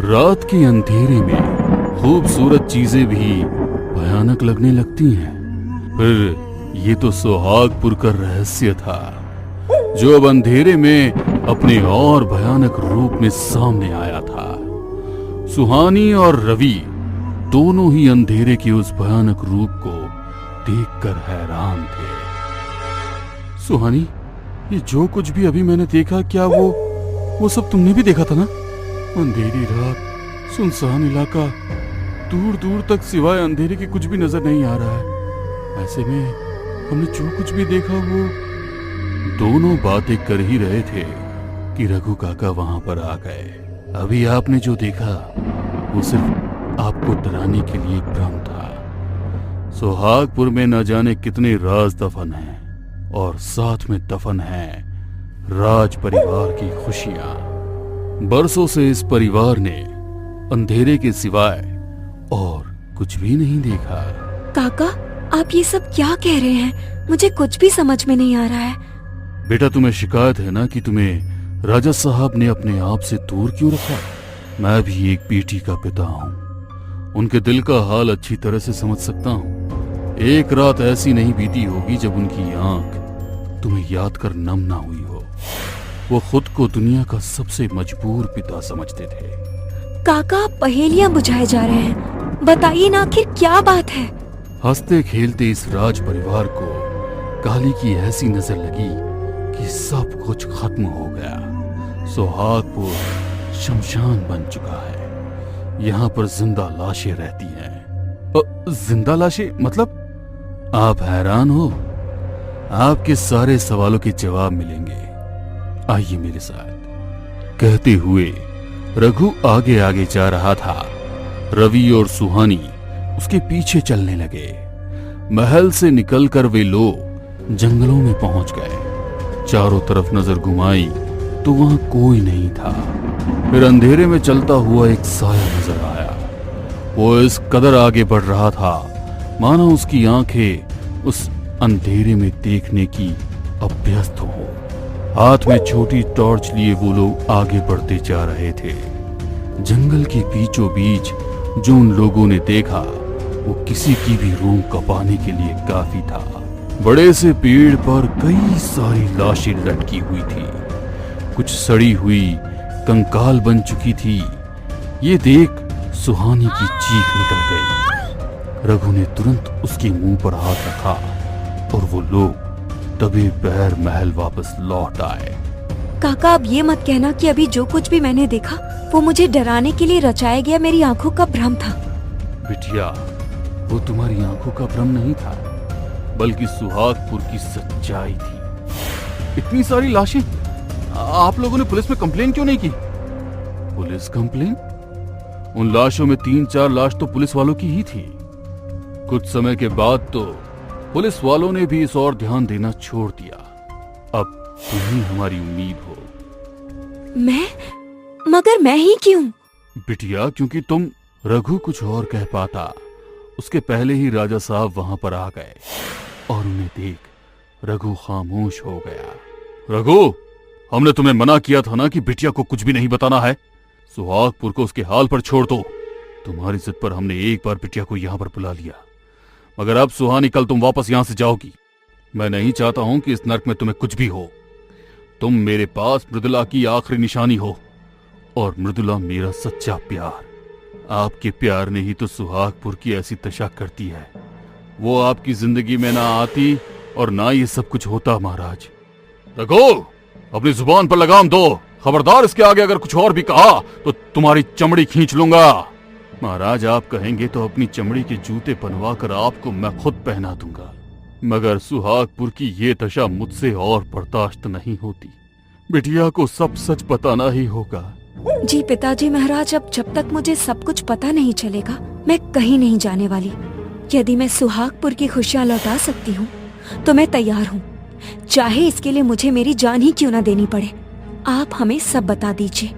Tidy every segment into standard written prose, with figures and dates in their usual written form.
रात के अंधेरे में खूबसूरत चीजें भी भयानक लगने लगती हैं। फिर ये तो सुहागपुर का रहस्य था, जो अब अंधेरे में अपने और भयानक रूप में सामने आया था। सुहानी और रवि दोनों ही अंधेरे के उस भयानक रूप को देखकर हैरान थे। सुहानी, ये जो कुछ भी अभी मैंने देखा, क्या वो सब तुमने भी देखा था ना? अंधेरी रात, सुनसान इलाका, दूर दूर तक सिवाय अंधेरे के कुछ भी नजर नहीं आ रहा है। ऐसे में हमने जो कुछ भी देखा, वो दोनों बातें कर ही रहे थे कि रघु काका वहां पर आ गए। अभी आपने जो देखा वो सिर्फ आपको डराने के लिए भ्रम था। सुहागपुर में न जाने कितने राज दफन हैं, और साथ में दफन है राज परिवार की खुशियां। बरसों से इस परिवार ने अंधेरे के सिवाय और कुछ भी नहीं देखा। काका, आप ये सब क्या कह रहे हैं? मुझे कुछ भी समझ में नहीं आ रहा है। बेटा, तुम्हें शिकायत है ना कि तुम्हें राजा साहब ने अपने आप से दूर क्यों रखा? मैं भी एक बेटी का पिता हूँ, उनके दिल का हाल अच्छी तरह से समझ सकता हूँ। एक रात ऐसी नहीं बीती होगी जब उनकी आंख तुम्हें याद कर नम ना हुई हो। वो खुद को दुनिया का सबसे मजबूर पिता समझते थे। काका, आप पहेलियां बुझाए जा रहे हैं। बताइए ना, आखिर क्या बात है? हंसते खेलते इस राज परिवार को काली की ऐसी नजर लगी कि सब कुछ खत्म हो गया। सुहागपुर शमशान बन चुका है। यहाँ पर जिंदा लाशें रहती हैं। जिंदा लाशें मतलब? आप हैरान हो? आपके सारे सवालों के जवाब मिलेंगे, आइए मेरे साथ। कहते हुए रघु आगे आगे जा रहा था। रवि और सुहानी उसके पीछे चलने लगे। महल से निकलकर वे लोग जंगलों में पहुंच गए। चारों तरफ नजर घुमाई तो वहां कोई नहीं था। फिर अंधेरे में चलता हुआ एक साया नजर आया। वो इस कदर आगे बढ़ रहा था मानो उसकी आंखें उस अंधेरे में देखने की अभ्यस्त हो। हाथ में छोटी टॉर्च लिए वो लोग आगे बढ़ते जा रहे थे। जंगल के बीचों बीच जो उन लोगों ने देखा वो किसी की भी रूह कपाने के लिए काफी था। बड़े से पेड़ पर कई सारी लाशें लटकी हुई थी। कुछ सड़ी हुई कंकाल बन चुकी थी। ये देख सुहानी की चीख निकल गई। रघु ने तुरंत उसके मुंह पर हाथ रखा और वो लोग तभी पैर महल वापस लौट आए। काका, अब ये मत कहना कि अभी जो कुछ भी मैंने देखा वो मुझे डराने के लिए रचाया गया मेरी आंखों का भ्रम था। बिटिया, वो तुम्हारी आंखों का भ्रम नहीं था, बल्कि सुहागपुर की सच्चाई थी। इतनी सारी लाशें, आप लोगों ने पुलिस में कंप्लेन क्यों नहीं की? Police complain? उन लाशों में 3-4 लाश तो पुलिस वालों की ही थी। कुछ समय के बाद तो पुलिस वालों ने भी इस और ध्यान देना छोड़ दिया। अब तुम ही हमारी उम्मीद हो। मगर मैं ही क्यों? बिटिया, क्योंकि तुम रघु कुछ और कह पाता उसके पहले ही राजा साहब वहां पर आ गए और उन्हें देख रघु खामोश हो गया। रघु, हमने तुम्हें मना किया था ना कि बिटिया को कुछ भी नहीं बताना है। सुहागपुर को उसके हाल पर छोड़ दो। तुम्हारी जिद पर हमने एक बार बिटिया को यहाँ पर बुला लिया, मगर अब सुहानी, कल तुम वापस यहां से जाओगी। मैं नहीं चाहता हूं कि इस नर्क में तुम्हें कुछ भी हो। तुम मेरे पास मृदुला की आखिरी निशानी हो, और मृदुला मेरा सच्चा प्यार। आपके प्यार ने ही तो सुहागपुर की ऐसी दशा करती है। वो आपकी जिंदगी में ना आती और ना ये सब कुछ होता। महाराज, रघु, अपनी जुबान पर लगाम दो। खबरदार, इसके आगे अगर कुछ और भी कहा तो तुम्हारी चमड़ी खींच लूंगा। महाराज, आप कहेंगे तो अपनी चमड़ी के जूते बनवा कर आपको मैं खुद पहना दूंगा, मगर सुहागपुर की ये दशा मुझसे और बर्दाश्त नहीं होती। बिटिया को सब सच बताना ही होगा। जी पिताजी महाराज, अब जब तक मुझे सब कुछ पता नहीं चलेगा मैं कहीं नहीं जाने वाली। यदि मैं सुहागपुर की खुशियाँ लौटा सकती हूँ तो मैं तैयार हूँ, चाहे इसके लिए मुझे मेरी जान ही क्यों न देनी पड़े। आप हमें सब बता दीजिए।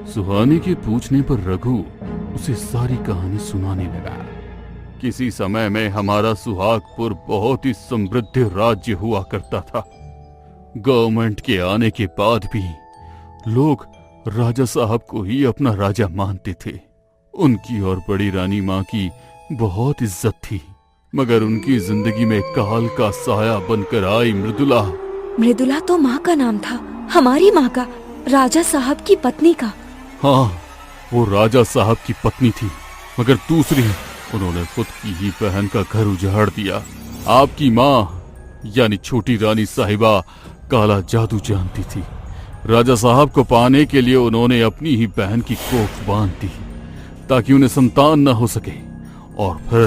सुहानी के पूछने पर रघु उसे सारी कहानी सुनाने लगा। किसी समय में हमारा सुहागपुर बहुत ही समृद्ध राज्य हुआ करता था। गवर्नमेंट के आने के बाद भी लोग राजा साहब को ही अपना राजा मानते थे। उनकी और बड़ी रानी माँ की बहुत इज्जत थी, मगर उनकी जिंदगी में काल का साया बनकर आई मृदुला। मृदुला तो माँ का नाम था, हमारी माँ का, राजा साहब की पत्नी का। हाँ, वो राजा साहब की पत्नी थी, मगर दूसरी, उन्होंने खुद की ही बहन का घर उजाड़ दिया। आपकी माँ यानी छोटी रानी साहिबा काला जादू जानती थी। राजा साहब को पाने के लिए उन्होंने अपनी ही बहन की कोख बांध दी ताकि उन्हें संतान न हो सके, और फिर